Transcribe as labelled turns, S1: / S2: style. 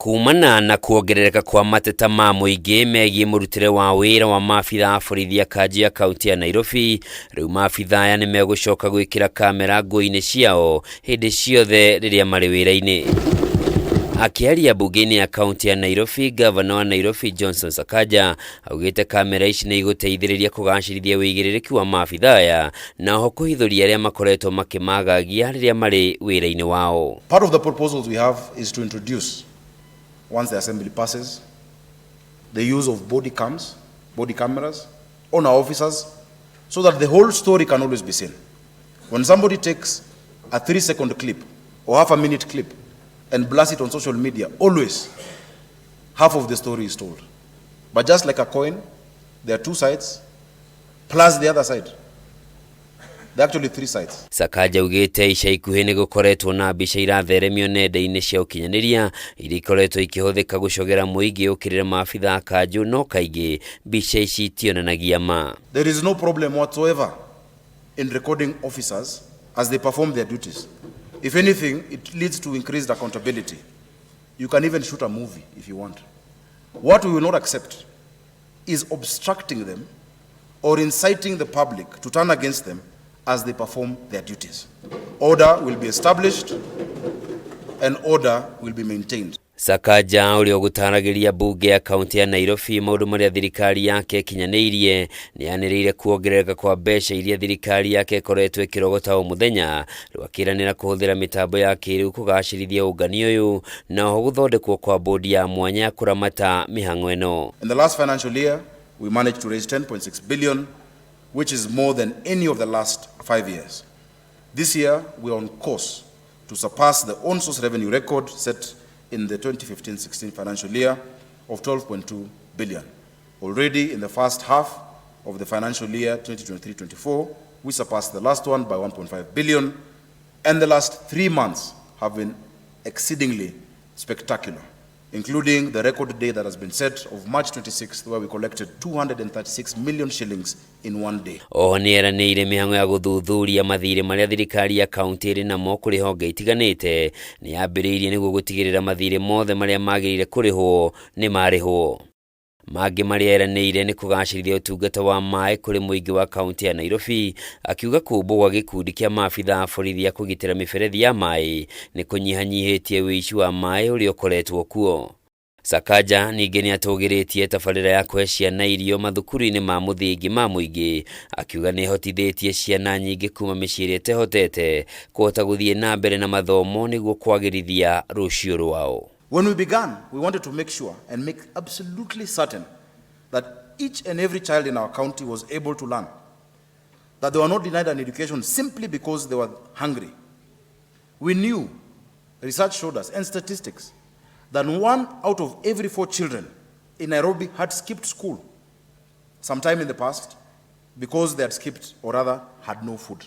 S1: Kumana na kuongerereka kwa mateta ma muingi megie murutire wa wira wa maabithaa a borithi a KANJU ya kaunti ya Nairobi, riu maabithaa aya nimegucoka gwikira kamera ngui-ini ciao hindi ciothe riria mari wira-ini. Akiaria bunge-ini ya kaunti ya Nairobi, Ngabana wa Nairobi Ngabana Sakaja augite kamera ici niguteithiriria kugacirithia wigiririku wa maabithaa aya na ho kuhithuria aria makoretwo makimagagia riria mari wira-ini wao.
S2: Part of the proposals we have is to introduce, once the assembly passes, the use of body cameras on our officers, so that the whole story can always be seen. When somebody takes a 3-second clip or half-a-minute clip and blasts it on social media, always half of the story is told. But just like a coin, there are two sides, plus the other side. There are actually 3 sides.
S1: Sakaja ugite ica ikuhi ni gukoretwo na mbica iratheremio nenda-ini cia gukinyaniria iria ikoretwo ikihuthika gucogera muingi ukirira maabithaa a KANJU, no kaingi mbica ici itionanagia ma.
S2: There is no problem whatsoever in recording officers as they perform their duties. If anything, it leads to increased accountability. You can even shoot a movie if you want. What we will not accept is obstructing them or inciting the public to turn against them as they perform their duties. Order will be established and order will be maintained.
S1: Sakaja uri ogutaragiria bunge ya kaunti ya Nairobi maundu maria thirikari yake kinyanirie ni yaniriire kuongerereka kwa mbeca iria thirikari yake ikoretwo ikirogota o muthenya rwakiranira kuhuthira mitambo ya kiriu kugacirithia ungani uyu na ho guthondekwo kwa bodi ya mwanya ya kuramata mihango eno.
S2: In the last financial year, we managed to raise 10.6 billion, which is more than any of the last 5 years. This year, we are on course to surpass the on-source revenue record set in the 2015-16 financial year of 12.2 billion. Already in the first half of the financial year 2023-24, we surpassed the last one by 1.5 billion, and the last 3 months have been exceedingly spectacular, including the record day that has been set of March 26th, where we collected 236 million shillings in one day.
S1: Ohaniera ni ile mihango ya guthuthuria mathire maria thirikari ya kaunti iri namo kuri honge itiganite ni yambiriirie niguo gutigirira mathire mothe maria magirire kurihwo ni marihwo. Magi maria eranĩire ni kugacirithia utungata wa mai kuri muingi wa kaunti ya Nairobi, akiuga kumbwo gwa gikundi kia maabithaa a borithi a kugitira miberethi ya mai ni kunyihanyihitie wici wa mai uria ukoretwo kuo. Sakaja ningi ni atugiritie tabarĩra ya kuhe ciana irio mathukuru-ini ma muthingi ma muingi, akiuga ni hotithitie ciana nyingi kuma mĩciĩ ĩrĩa ĩtehotete kuhota guthie na mbere na mathomo niguo kwagirithia rucio rwao.
S2: When we began, we wanted to make sure and make absolutely certain that each and every child in our county was able to learn, that they were not denied an education simply because they were hungry. We knew, research showed us, and statistics, that 1 out of every 4 children in Nairobi had skipped school sometime in the past because they had skipped, or rather had no food.